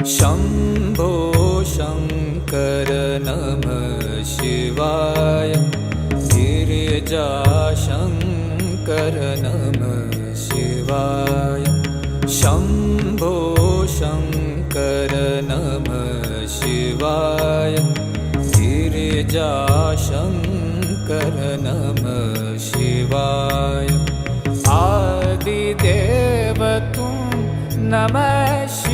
शम्भो शङ्कर नमः शिवाय। गिरिजाशङ्कर नमः शिवाय। शम्भो शङ्कर नमः शिवाय। गिरिजाशङ्कर नमः शिवाय। आदिदेव तुम नमः शिवाय।